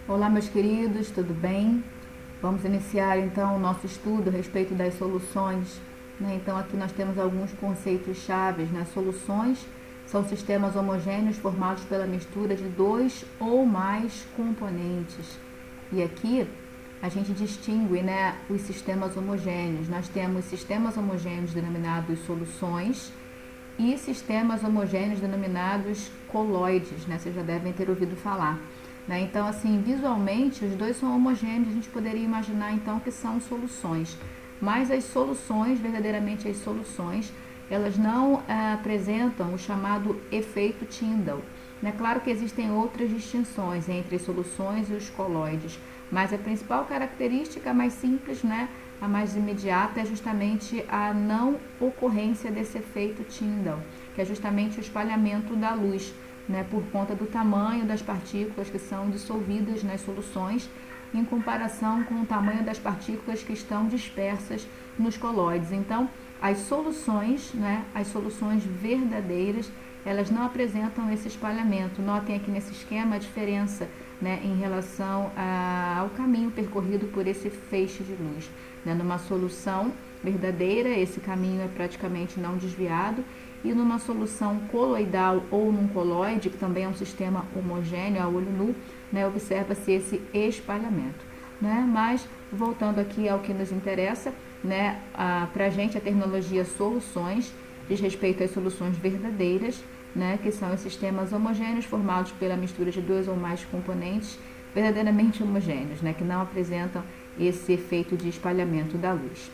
Olá, meus queridos, tudo bem? Vamos iniciar então o nosso estudo a respeito das soluções, né? Então aqui nós temos alguns conceitos chaves, né? Soluções são sistemas homogêneos formados pela mistura de dois ou mais componentes. E aqui a gente distingue, né, os sistemas homogêneos. Nós temos sistemas homogêneos denominados soluções e sistemas homogêneos denominados coloides, né? Vocês já devem ter ouvido falar. Né? Então, assim, visualmente, os dois são homogêneos, a gente poderia imaginar, então, que são soluções. Mas as soluções, verdadeiramente as soluções, elas não apresentam o chamado efeito Tyndall. É claro que existem outras distinções entre as soluções e os coloides, mas a principal característica, a mais simples, né, a mais imediata, é justamente a não ocorrência desse efeito Tyndall, que é justamente o espalhamento da luz, né, por conta do tamanho das partículas que são dissolvidas nas soluções, em comparação com o tamanho das partículas que estão dispersas nos coloides. Então, as soluções, né, as soluções verdadeiras, elas não apresentam esse espalhamento. Notem aqui nesse esquema a diferença, né, em relação ao caminho percorrido por esse feixe de luz. Né? Numa solução verdadeira, esse caminho é praticamente não desviado, e numa solução coloidal ou num coloide, que também é um sistema homogêneo a olho nu, né, observa-se esse espalhamento. Né? Mas, voltando aqui ao que nos interessa, né, para a gente a terminologia soluções diz respeito às soluções verdadeiras, né, que são os sistemas homogêneos formados pela mistura de dois ou mais componentes verdadeiramente homogêneos, né, que não apresentam esse efeito de espalhamento da luz.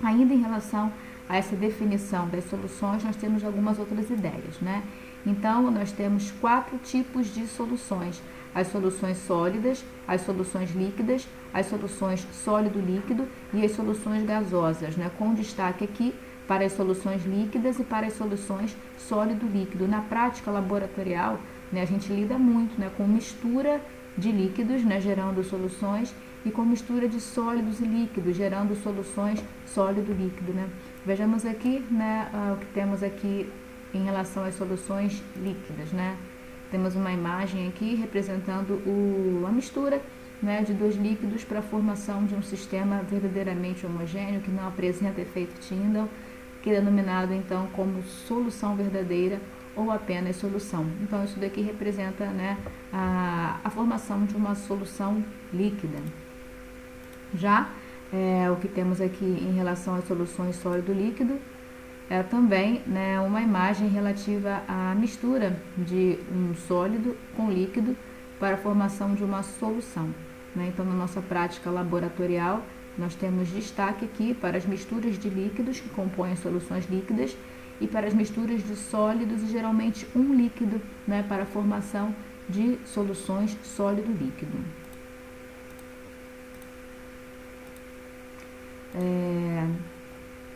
Ainda em relação a essa definição das soluções, nós temos algumas outras ideias, né? Então, nós temos 4 tipos de soluções: as soluções sólidas, as soluções líquidas, as soluções sólido-líquido e as soluções gasosas, né? Com destaque aqui para as soluções líquidas e para as soluções sólido-líquido. Na prática laboratorial, né, a gente lida muito, né, com mistura de líquidos, né, gerando soluções, e com mistura de sólidos e líquidos, gerando soluções sólido-líquido, né? Vejamos aqui, né, o que temos aqui em relação às soluções líquidas, né? Temos uma imagem aqui representando a mistura, né, de dois líquidos para a formação de um sistema verdadeiramente homogêneo, que não apresenta efeito Tyndall, que é denominado então como solução verdadeira ou apenas solução. Então isso daqui representa, né, a formação de uma solução líquida. Já o que temos aqui em relação às soluções sólido-líquido é também, né, uma imagem relativa à mistura de um sólido com líquido para a formação de uma solução. Né? Então, na nossa prática laboratorial, nós temos destaque aqui para as misturas de líquidos que compõem soluções líquidas e para as misturas de sólidos e geralmente um líquido, né, para a formação de soluções sólido-líquido.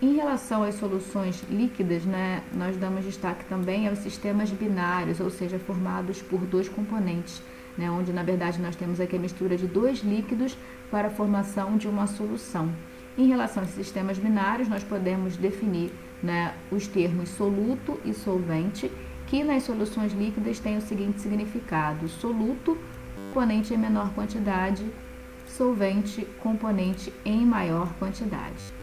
Em relação às soluções líquidas, né, nós damos destaque também aos sistemas binários, ou seja, formados por dois componentes, né, onde na verdade nós temos aqui a mistura de dois líquidos para a formação de uma solução. Em relação a esses sistemas binários, nós podemos definir, né, os termos soluto e solvente, que nas soluções líquidas têm o seguinte significado: soluto, componente em menor quantidade; solvente, componente em maior quantidade.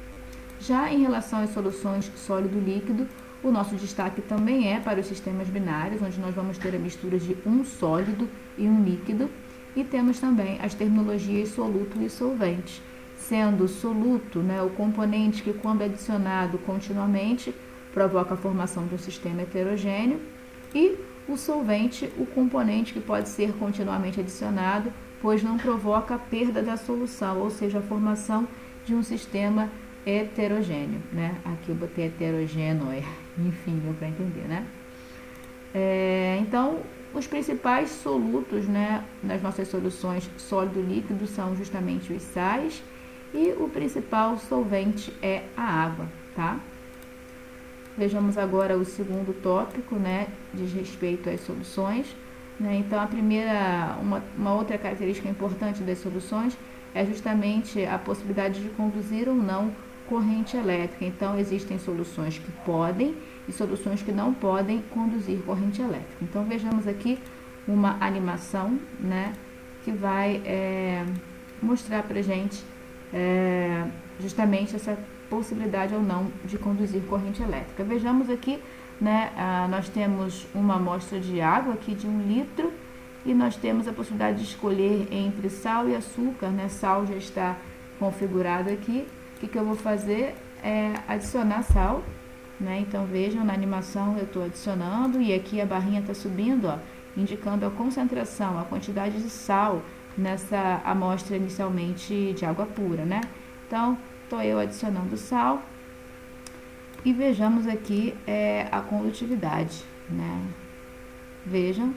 Já em relação às soluções sólido-líquido, o nosso destaque também é para os sistemas binários, onde nós vamos ter a mistura de um sólido e um líquido, e temos também as terminologias soluto e solvente, sendo o soluto, né, o componente que, quando adicionado continuamente, provoca a formação de um sistema heterogêneo, e o solvente, o componente que pode ser continuamente adicionado, pois não provoca a perda da solução, ou seja, a formação de um sistema heterogêneo, né? Aqui eu botei heterogêneo, enfim, deu para entender, né? Então, os principais solutos, né, nas nossas soluções sólido-líquido são justamente os sais, e o principal solvente é a água, tá? Vejamos agora o segundo tópico, né, diz respeito às soluções. Né? Então, a primeira, uma outra característica importante das soluções é justamente a possibilidade de conduzir ou não corrente elétrica. Então, existem soluções que podem e soluções que não podem conduzir corrente elétrica. Então, vejamos aqui uma animação, né, que vai mostrar pra gente justamente essa possibilidade ou não de conduzir corrente elétrica. Vejamos aqui, né, nós temos uma amostra de água aqui de 1 litro e nós temos a possibilidade de escolher entre sal e açúcar, né? Sal já está configurado aqui. O que eu vou fazer é adicionar sal, né? Então vejam, na animação eu estou adicionando e aqui a barrinha está subindo, ó, indicando a concentração, a quantidade de sal nessa amostra inicialmente de água pura, né? Então, estou eu adicionando sal e vejamos aqui a condutividade, né? Vejam,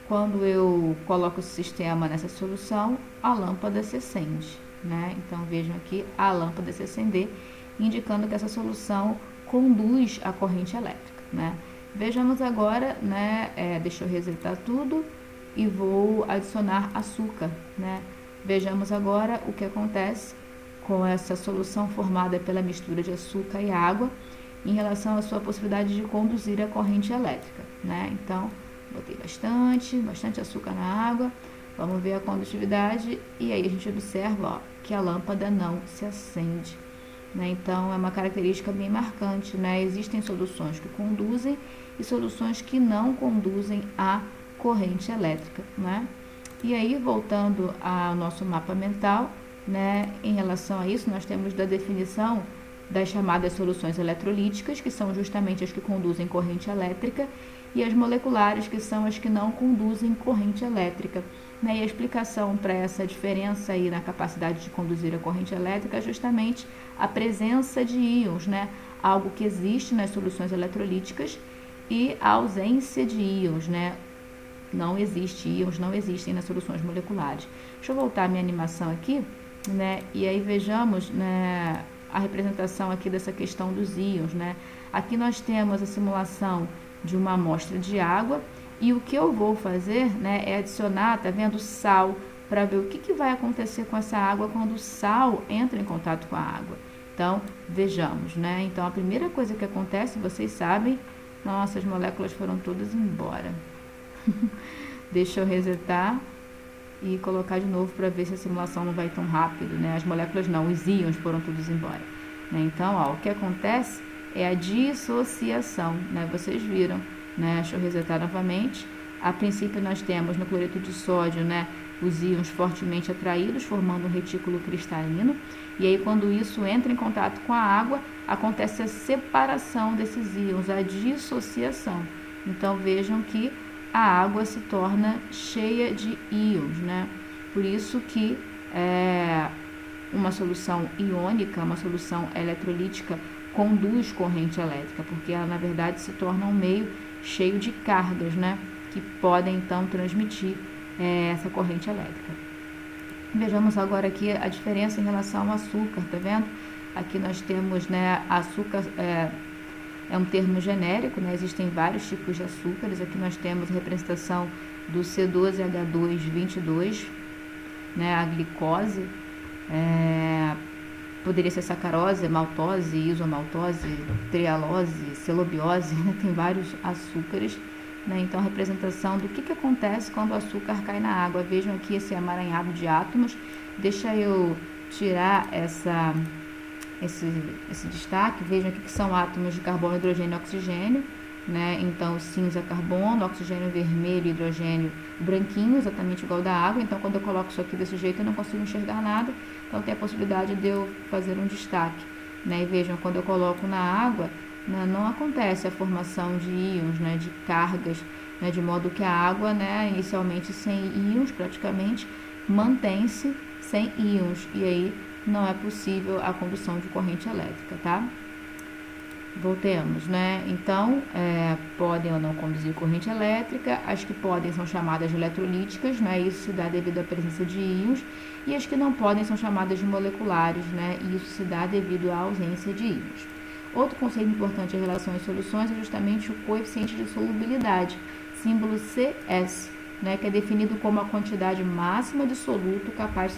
quando eu coloco o sistema nessa solução, a lâmpada se acende, né? Então, vejam aqui a lâmpada se acender, indicando que essa solução conduz a corrente elétrica, né? Vejamos agora, né? Deixa eu resetar tudo e vou adicionar açúcar, né? Vejamos agora o que acontece com essa solução formada pela mistura de açúcar e água em relação à sua possibilidade de conduzir a corrente elétrica, né? Então, botei bastante açúcar na água, vamos ver a condutividade e aí a gente observa, ó, que a lâmpada não se acende, né? Então, é uma característica bem marcante, né? Existem soluções que conduzem e soluções que não conduzem a corrente elétrica, né? E aí, voltando ao nosso mapa mental, né, em relação a isso, nós temos da definição das chamadas soluções eletrolíticas, que são justamente as que conduzem corrente elétrica, e as moleculares, que são as que não conduzem corrente elétrica, né? E a explicação para essa diferença aí na capacidade de conduzir a corrente elétrica é justamente a presença de íons, né? Algo que existe nas soluções eletrolíticas e a ausência de íons, né? Não existe íons, não existem nas soluções moleculares. Deixa eu voltar a minha animação aqui, né? E aí vejamos, né, a representação aqui dessa questão dos íons, né? Aqui nós temos a simulação de uma amostra de água e o que eu vou fazer, né, é adicionar, tá vendo, sal, para ver o que vai acontecer com essa água quando o sal entra em contato com a água. Então, vejamos, né? Então, a primeira coisa que acontece, vocês sabem, nossa, as moléculas foram todas embora. Deixa eu resetar e colocar de novo para ver se a simulação não vai tão rápido, né? As moléculas não, os íons foram todos embora, né? Então, ó, o que acontece é a dissociação, né? Vocês viram, né? Deixa eu resetar novamente. A princípio nós temos no cloreto de sódio, né, os íons fortemente atraídos, formando um retículo cristalino. E aí, quando isso entra em contato com a água, acontece a separação desses íons, a dissociação. Então, vejam que a água se torna cheia de íons, né? Por isso que uma solução iônica, uma solução eletrolítica, conduz corrente elétrica, porque ela, na verdade, se torna um meio cheio de cargas, né? Que podem, então, transmitir essa corrente elétrica. Vejamos agora aqui a diferença em relação ao açúcar, tá vendo? Aqui nós temos, né, açúcar... É um termo genérico, né? Existem vários tipos de açúcares. Aqui nós temos a representação do C12H222, né? A glicose, poderia ser sacarose, maltose, isomaltose, trialose, celobiose, né? Tem vários açúcares, né? Então, a representação do que acontece quando o açúcar cai na água. Vejam aqui esse amaranhado de átomos. Deixa eu tirar esse destaque. Vejam aqui que são átomos de carbono, hidrogênio e oxigênio, né? Então, cinza, carbono, oxigênio vermelho, hidrogênio branquinho, exatamente igual da água. Então, quando eu coloco isso aqui desse jeito, eu não consigo enxergar nada. Então, tem a possibilidade de eu fazer um destaque, né? E vejam, quando eu coloco na água, né, não acontece a formação de íons, né, de cargas, né, de modo que a água, né, inicialmente sem íons, praticamente, mantém-se sem íons. E aí, não é possível a condução de corrente elétrica, tá? Voltemos, né? Então, podem ou não conduzir corrente elétrica. As que podem são chamadas de eletrolíticas, né? Isso se dá devido à presença de íons. E as que não podem são chamadas de moleculares, né? E isso se dá devido à ausência de íons. Outro conceito importante em relação às soluções é justamente o coeficiente de solubilidade, símbolo CS, né? Que é definido como a quantidade máxima de soluto capaz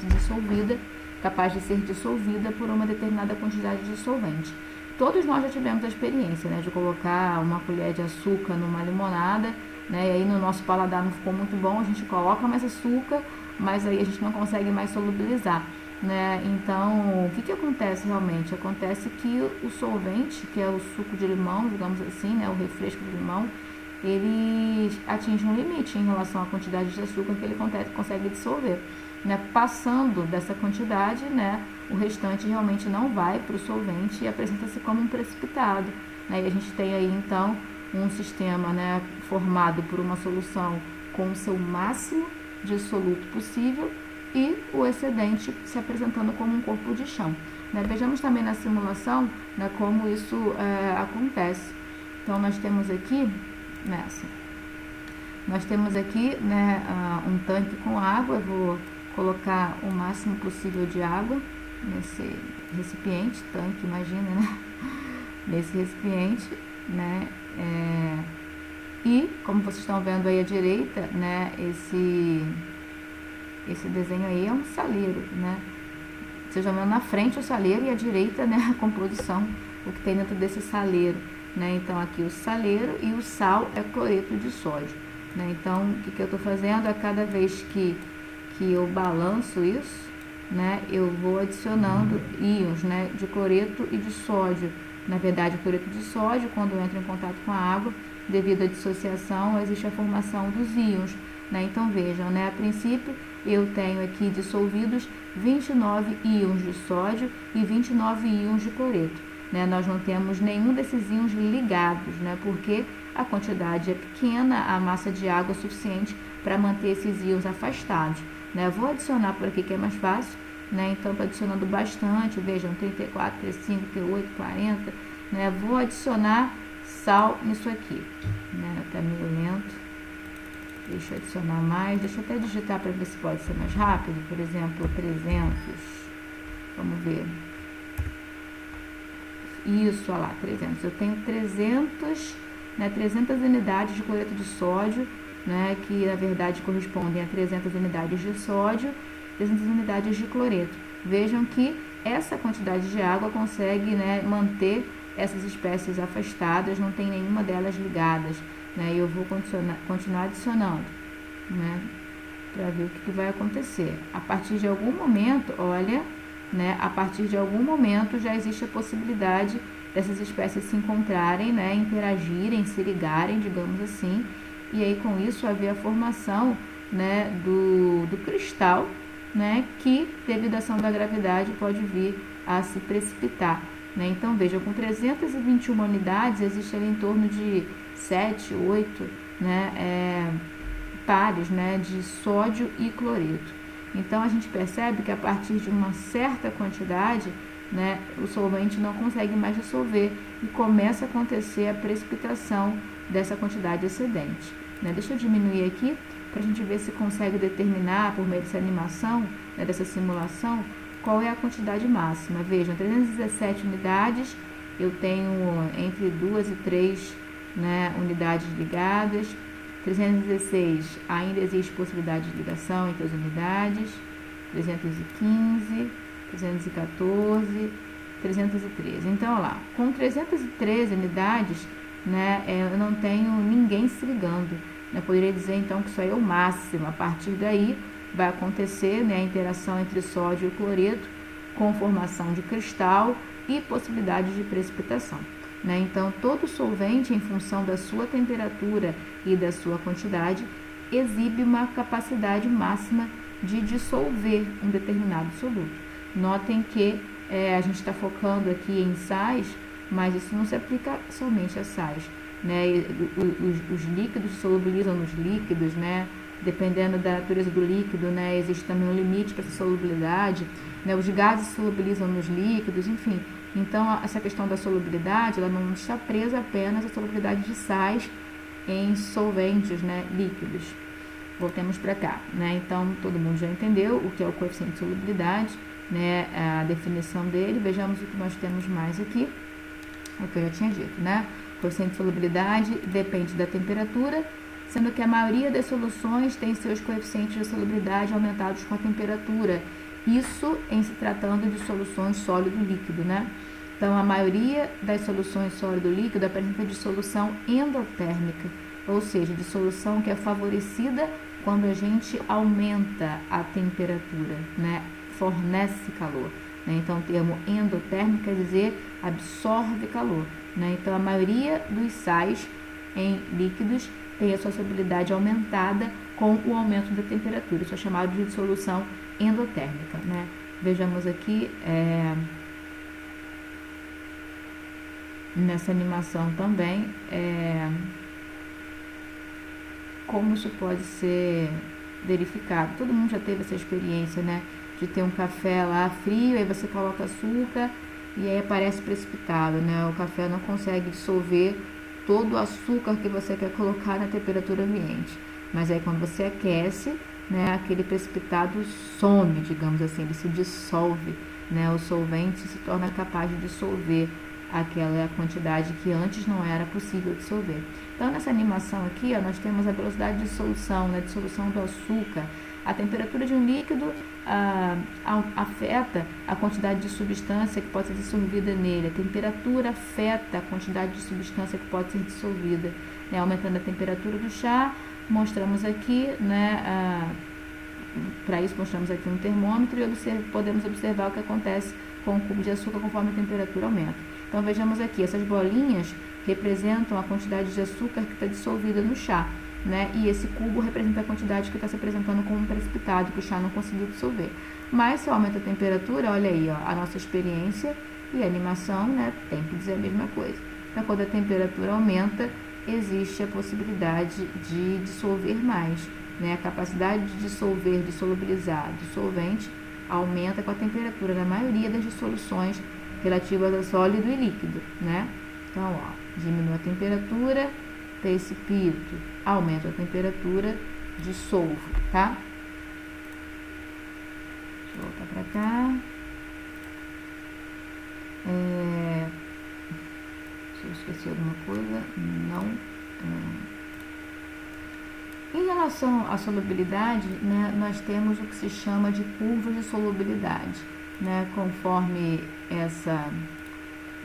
de ser dissolvida por uma determinada quantidade de solvente. Todos nós já tivemos a experiência, né, de colocar uma colher de açúcar numa limonada, né, e aí no nosso paladar não ficou muito bom, a gente coloca mais açúcar, mas aí a gente não consegue mais solubilizar, né? Então, o que acontece realmente? Acontece que o solvente, que é o suco de limão, digamos assim, né, o refresco de limão, ele atinge um limite em relação à quantidade de açúcar que ele consegue dissolver, né? Passando dessa quantidade, né, o restante realmente não vai para o solvente e apresenta-se como um precipitado, né? E a gente tem aí então um sistema, né, formado por uma solução com o seu máximo dissoluto possível e o excedente se apresentando como um corpo de chão, né? Vejamos também na simulação, né, como isso acontece. Então nós temos aqui né, um tanque com água. Eu vou colocar o máximo possível de água nesse recipiente, tanque, imagina, né? Nesse recipiente, né? E como vocês estão vendo aí à direita, né, esse desenho aí é um saleiro, né? Vocês estão vendo na frente o saleiro e à direita, né, a composição, o que tem dentro desse saleiro, né? Então aqui o saleiro e o sal é cloreto de sódio, né? Então o que eu estou fazendo a cada vez que eu balanço isso, né, eu vou adicionando íons, né, de cloreto e de sódio. Na verdade, o cloreto de sódio, quando entra em contato com a água, devido à dissociação, existe a formação dos íons, né? Então vejam, né, a princípio eu tenho aqui dissolvidos 29 íons de sódio e 29 íons de cloreto, né? Nós não temos nenhum desses íons ligados, né, porque a quantidade é pequena, a massa de água é suficiente para manter esses íons afastados, né? Vou adicionar por aqui que é mais fácil, né? Então estou adicionando bastante, vejam, 34, 35, 38, 40, né? Vou adicionar sal nisso aqui, né? Tá meio lento. Deixa eu adicionar mais. Deixa eu até digitar para ver se pode ser mais rápido. Por exemplo, 300. Vamos ver. Isso, olha lá, 300. Eu tenho 300, né? 300 unidades de cloreto de sódio, né? Que na verdade correspondem a 300 unidades de sódio, 300 unidades de cloreto. Vejam que essa quantidade de água consegue, né, manter essas espécies afastadas, não tem nenhuma delas ligadas, né? E eu vou continuar adicionando, né, para ver o que vai acontecer. A partir de algum momento, olha, né, a partir de algum momento já existe a possibilidade dessas espécies se encontrarem, né, interagirem, se ligarem, digamos assim, e aí com isso haver a formação, né, do cristal, né, que devido à ação da gravidade pode vir a se precipitar, né? Então veja, com 321 unidades existe ali em torno de 7, 8, né, pares, né, de sódio e cloreto. Então a gente percebe que a partir de uma certa quantidade, né, o solvente não consegue mais dissolver e começa a acontecer a precipitação dessa quantidade excedente, né? Deixa eu diminuir aqui para a gente ver se consegue determinar, por meio dessa animação, né, dessa simulação, qual é a quantidade máxima. Vejam, 317 unidades, eu tenho entre 2 e 3, né, unidades ligadas. 316, ainda existe possibilidade de ligação entre as unidades. 315, 314, 313. Então, olha lá, com 313 unidades, né, eu não tenho ninguém se ligando. Eu poderia dizer então que isso aí é o máximo. A partir daí vai acontecer, né, a interação entre sódio e cloreto com formação de cristal e possibilidade de precipitação, né? Então todo solvente, em função da sua temperatura e da sua quantidade, exibe uma capacidade máxima de dissolver um determinado soluto. Notem que a gente está focando aqui em sais, mas isso não se aplica somente a sais, né? Os líquidos se solubilizam nos líquidos, né? Dependendo da natureza do líquido, né, existe também um limite para essa solubilidade, né? Os gases se solubilizam nos líquidos, enfim. Então, essa questão da solubilidade, ela não está presa apenas à solubilidade de sais em solventes, né, líquidos. Voltemos para cá, né? Então, todo mundo já entendeu o que é o coeficiente de solubilidade, né, a definição dele. Vejamos o que nós temos mais aqui, o que eu já tinha dito, né? O coeficiente de solubilidade depende da temperatura, sendo que a maioria das soluções tem seus coeficientes de solubilidade aumentados com a temperatura. Isso em se tratando de soluções sólido-líquido, né? Então, a maioria das soluções sólido-líquido apresenta dissolução endotérmica, ou seja, dissolução que é favorecida quando a gente aumenta a temperatura, né? Fornece calor. Né? Então, o termo endotérmico quer dizer absorve calor. Né? Então, a maioria dos sais em líquidos tem a sua solubilidade aumentada com o aumento da temperatura. Isso é chamado de dissolução endotérmica. Né? Vejamos aqui nessa animação também como isso pode ser verificado. Todo mundo já teve essa experiência, né? De ter um café lá frio, aí você coloca açúcar e aí aparece precipitado, né? O café não consegue dissolver todo o açúcar que você quer colocar na temperatura ambiente. Mas aí quando você aquece, né, aquele precipitado some, digamos assim, ele se dissolve, né? O solvente se torna capaz de dissolver aquela quantidade que antes não era possível dissolver. Então, nessa animação aqui, ó, nós temos a velocidade de dissolução, né, dissolução do açúcar. A temperatura de um líquido afeta a quantidade de substância que pode ser dissolvida nele. A temperatura afeta a quantidade de substância que pode ser dissolvida. Né, aumentando a temperatura do chá, mostramos aqui, né, para isso mostramos aqui um termômetro e podemos observar o que acontece com o cubo de açúcar conforme a temperatura aumenta. Então, vejamos aqui, essas bolinhas representam a quantidade de açúcar que está dissolvida no chá, né? E esse cubo representa a quantidade que está se apresentando como precipitado, que o chá não conseguiu dissolver. Mas, se aumenta a temperatura, olha aí, ó, a nossa experiência e a animação, né, tem que dizer a mesma coisa. Então, quando a temperatura aumenta, existe a possibilidade de dissolver mais, né? A capacidade de dissolver, de solubilizar dissolvente aumenta com a temperatura na maioria das dissoluções relativas a sólido e líquido, né? Então, ó, diminui a temperatura, precipito, aumenta a temperatura, dissolvo, tá? Deixa eu voltar pra cá. Se eu esqueci alguma coisa, não. Em relação à solubilidade, né, nós temos o que se chama de curvas de solubilidade, né, conforme essa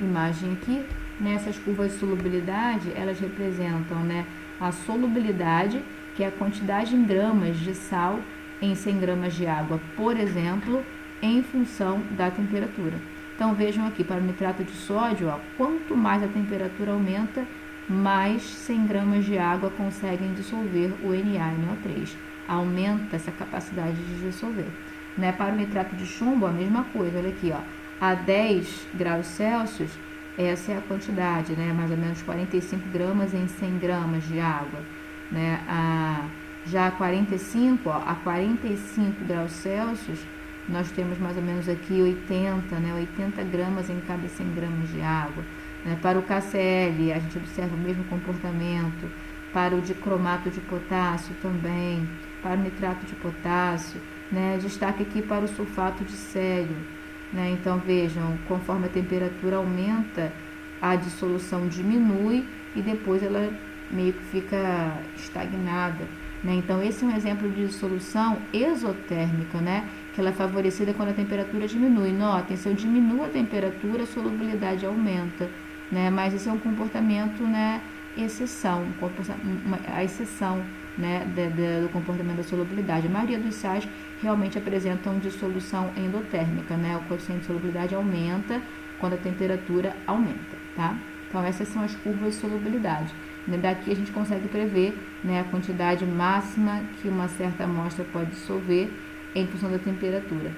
imagem aqui, né, essas curvas de solubilidade, elas representam, né, a solubilidade, que é a quantidade em gramas de sal em 100 gramas de água, por exemplo, em função da temperatura. Então, vejam aqui, para o nitrato de sódio, ó, quanto mais a temperatura aumenta, mais 100 gramas de água conseguem dissolver o NaNO3. Aumenta essa capacidade de dissolver. Né? Para o nitrato de chumbo, a mesma coisa. Olha aqui, ó, a 10 graus Celsius, essa é a quantidade, né? Mais ou menos 45 gramas em 100 gramas de água. Né? Já a 45, ó, a 45 graus Celsius, nós temos mais ou menos aqui 80, né? 80 gramas em cada 100 gramas de água. Para o KCl, a gente observa o mesmo comportamento. Para o dicromato de potássio também. Para o nitrato de potássio. Né? Destaque aqui para o sulfato de sélio. Né? Então, vejam, conforme a temperatura aumenta, a dissolução diminui e depois ela meio que fica estagnada. Né? Então, esse é um exemplo de dissolução exotérmica, né? Que ela é favorecida quando a temperatura diminui. Notem, se eu diminuo a temperatura, a solubilidade aumenta. Né? Mas esse é um comportamento, né, a exceção, né, do comportamento da solubilidade. A maioria dos sais realmente apresentam dissolução endotérmica, né? O coeficiente de solubilidade aumenta quando a temperatura aumenta, tá? Então, essas são as curvas de solubilidade. Daqui a gente consegue prever, né, a quantidade máxima que uma certa amostra pode dissolver em função da temperatura.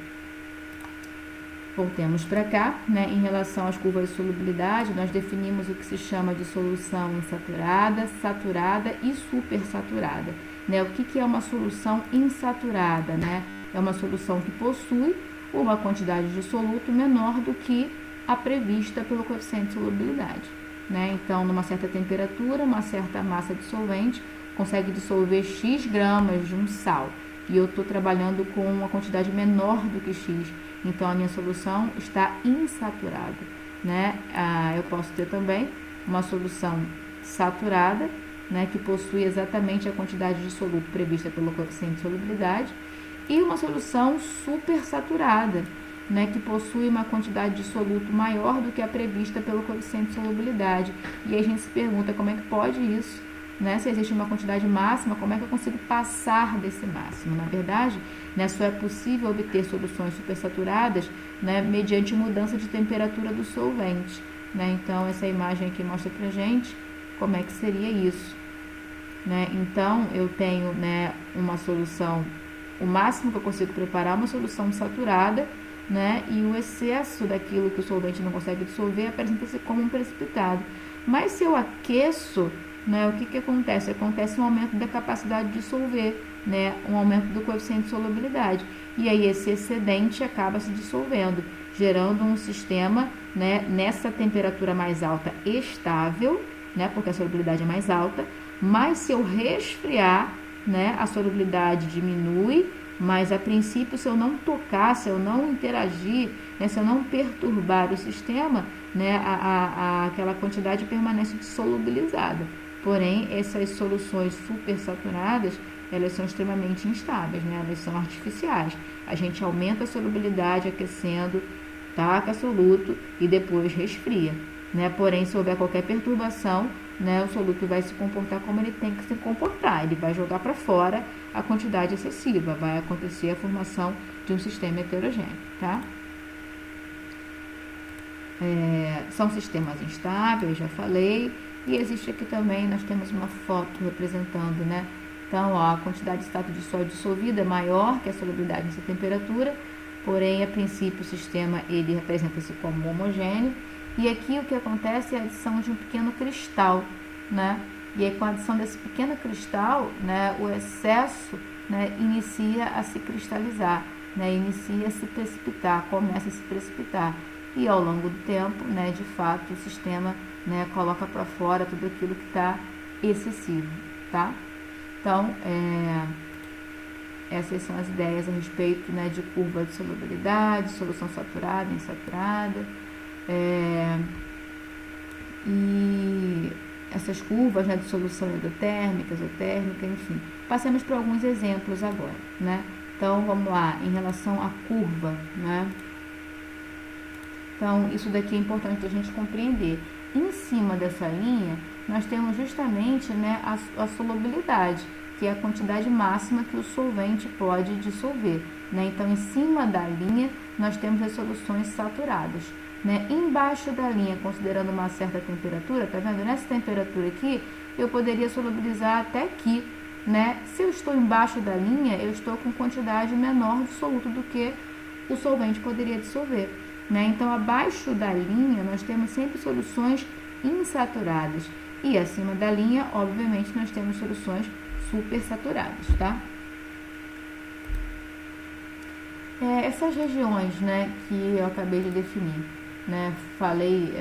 Voltemos para cá, né? Em relação às curvas de solubilidade, nós definimos o que se chama de solução insaturada, saturada e supersaturada. Né? O que é uma solução insaturada? Né? É uma solução que possui uma quantidade de soluto menor do que a prevista pelo coeficiente de solubilidade. Né? Então, numa certa temperatura, uma certa massa dissolvente consegue dissolver X gramas de um sal. E eu estou trabalhando com uma quantidade menor do que X. Então, a minha solução está insaturada. Né? Eu posso ter também uma solução saturada, né, que possui exatamente a quantidade de soluto prevista pelo coeficiente de solubilidade, e uma solução supersaturada, né, que possui uma quantidade de soluto maior do que a prevista pelo coeficiente de solubilidade. E aí a gente se pergunta como é que pode isso né? Se existe uma quantidade máxima, como é que eu consigo passar desse máximo? Na verdade, né, só é possível obter soluções supersaturadas, né, mediante mudança de temperatura do solvente, né? Então, essa imagem aqui mostra pra gente como é que seria isso, né? Então, eu tenho, né, uma solução, o máximo que eu consigo preparar é uma solução saturada, né? E o excesso daquilo que o solvente não consegue dissolver apresenta-se como um precipitado. Mas se eu aqueço, né, o que acontece? Acontece um aumento da capacidade de dissolver, né, um aumento do coeficiente de solubilidade. E aí esse excedente acaba se dissolvendo, gerando um sistema, né, nessa temperatura mais alta estável, né, porque a solubilidade é mais alta, mas se eu resfriar, né, a solubilidade diminui, mas a princípio, se eu não tocar, se eu não interagir, né, se eu não perturbar o sistema, né, aquela quantidade permanece dissolubilizada. Porém, essas soluções supersaturadas, elas são extremamente instáveis, né, elas são artificiais. A gente aumenta a solubilidade aquecendo, taca soluto e depois resfria, né? Porém, se houver qualquer perturbação, né, o soluto vai se comportar como ele tem que se comportar, ele vai jogar para fora a quantidade excessiva, vai acontecer a formação de um sistema heterogêneo, tá? São sistemas instáveis, já falei, e existe aqui também, nós temos uma foto representando, né? Então, ó, a quantidade de extrato de sódio dissolvido é maior que a solubilidade nessa temperatura, porém, a princípio, o sistema ele representa-se como homogêneo. E aqui o que acontece é a adição de um pequeno cristal, né? E aí com a adição desse pequeno cristal, né, o excesso, né, inicia a se cristalizar, né, inicia a se precipitar, começa a se precipitar. E ao longo do tempo, né, de fato, o sistema, né, coloca para fora tudo aquilo que está excessivo, tá? Então, essas são as ideias a respeito, né, de curva de solubilidade, solução saturada, insaturada. E essas curvas, né, de solução endotérmica, exotérmica, enfim. Passemos por alguns exemplos agora, né? Então, vamos lá, em relação à curva, né? Então, isso daqui é importante a gente compreender. Em cima dessa linha, nós temos justamente, né, a solubilidade, que é a quantidade máxima que o solvente pode dissolver, né? Então, em cima da linha, nós temos as soluções saturadas, né? Embaixo da linha, considerando uma certa temperatura, tá vendo? Nessa temperatura aqui, eu poderia solubilizar até aqui, né? Se eu estou embaixo da linha, eu estou com quantidade menor de soluto do que o solvente poderia dissolver, né? Então, abaixo da linha, nós temos sempre soluções insaturadas. E acima da linha, obviamente, nós temos soluções supersaturadas, tá? Essas regiões, né, que eu acabei de definir, né, falei,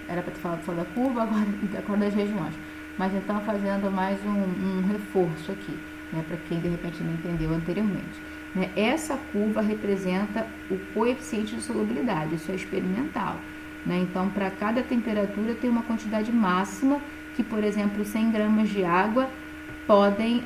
era para ter falado só da curva, agora das regiões, mas então fazendo mais um reforço aqui, né, para quem de repente não entendeu anteriormente, né, essa curva representa o coeficiente de solubilidade, isso é experimental, né, então para cada temperatura tem uma quantidade máxima que, por exemplo, 100 gramas de água podem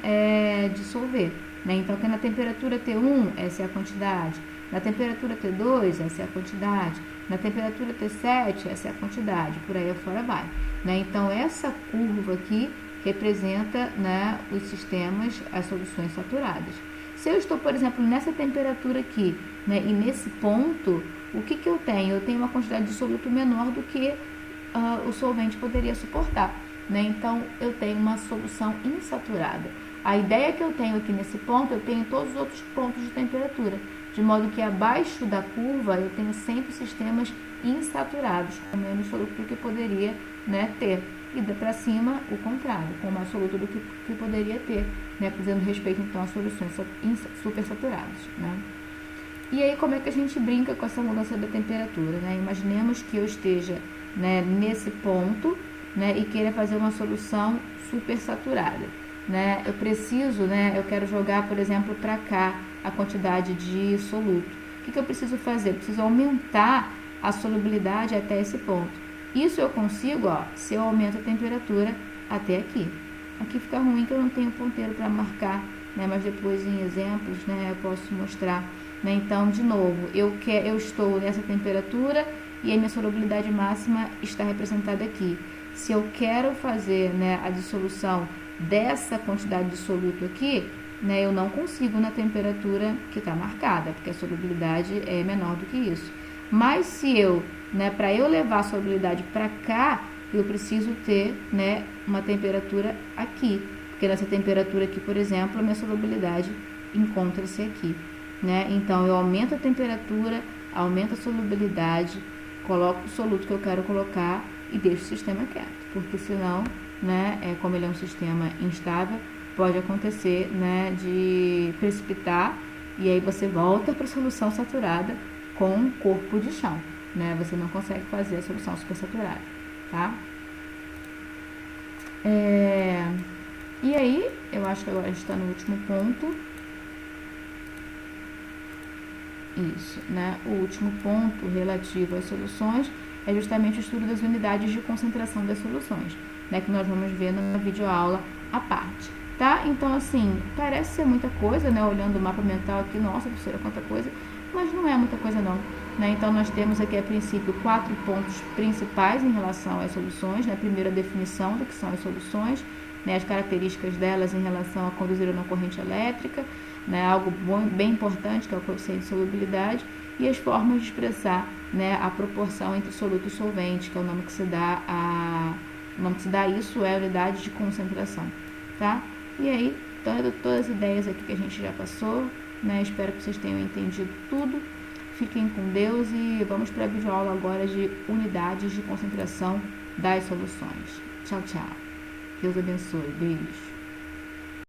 dissolver, né? Então, aqui na temperatura T1, essa é a quantidade. Na temperatura T2, essa é a quantidade. Na temperatura T7, essa é a quantidade. Por aí afora vai, né? Então, essa curva aqui representa, né, os sistemas, as soluções saturadas. Se eu estou, por exemplo, nessa temperatura aqui, né, e nesse ponto, o que eu tenho? Eu tenho uma quantidade de soluto menor do que o solvente poderia suportar, né? Então, eu tenho uma solução insaturada. A ideia que eu tenho aqui nesse ponto, eu tenho todos os outros pontos de temperatura, de modo que abaixo da curva eu tenho sempre sistemas insaturados, com menos soluto do que poderia, né, ter. E para cima, o contrário, com mais soluto do que poderia ter, né, dizendo respeito então às soluções supersaturadas, né? E aí, como é que a gente brinca com essa mudança da temperatura, né? Imaginemos que eu esteja, né, nesse ponto, né, e queira fazer uma solução supersaturada, né? Eu preciso, né, eu quero jogar, por exemplo, para cá a quantidade de soluto. O que eu preciso fazer? Eu preciso aumentar a solubilidade até esse ponto. Isso eu consigo, ó, se eu aumento a temperatura até aqui. Aqui fica ruim que eu não tenho ponteiro para marcar, né, mas depois em exemplos, né, eu posso mostrar, né? Então, de novo, eu estou nessa temperatura e a minha solubilidade máxima está representada aqui. Se eu quero fazer, né, a dissolução dessa quantidade de soluto aqui, né, eu não consigo na temperatura que está marcada, porque a solubilidade é menor do que isso. Mas se eu, né, para eu levar a solubilidade para cá, eu preciso ter, né, uma temperatura aqui, porque nessa temperatura aqui, por exemplo, a minha solubilidade encontra-se aqui, né? Então eu aumento a temperatura, aumento a solubilidade, coloco o soluto que eu quero colocar e deixo o sistema quieto, porque senão, né, como ele é um sistema instável, pode acontecer, né, de precipitar e aí você volta para a solução saturada com corpo de chão, né? Você não consegue fazer a solução supersaturada, tá? E aí, eu acho que agora a gente está no último ponto. Isso, né? O último ponto relativo às soluções é justamente o estudo das unidades de concentração das soluções, né? Que nós vamos ver na videoaula à parte, tá? Então, assim, parece ser muita coisa, né? Olhando o mapa mental aqui, nossa, professora, quanta coisa, mas não é muita coisa não, né? Então, nós temos aqui, a princípio, 4 pontos principais em relação às soluções, né? Primeiro, a definição do que são as soluções, né? As características delas em relação a conduzir uma corrente elétrica, né, algo bem importante, que é o coeficiente de solubilidade, e as formas de expressar, né, a proporção entre soluto e solvente, que é o nome que se dá o nome que se dá a isso é a unidade de concentração, tá? E aí, todas as ideias aqui que a gente já passou, né, espero que vocês tenham entendido tudo. Fiquem com Deus e vamos para a videoaula agora de unidades de concentração das soluções. Tchau, tchau. Deus abençoe. Beijo.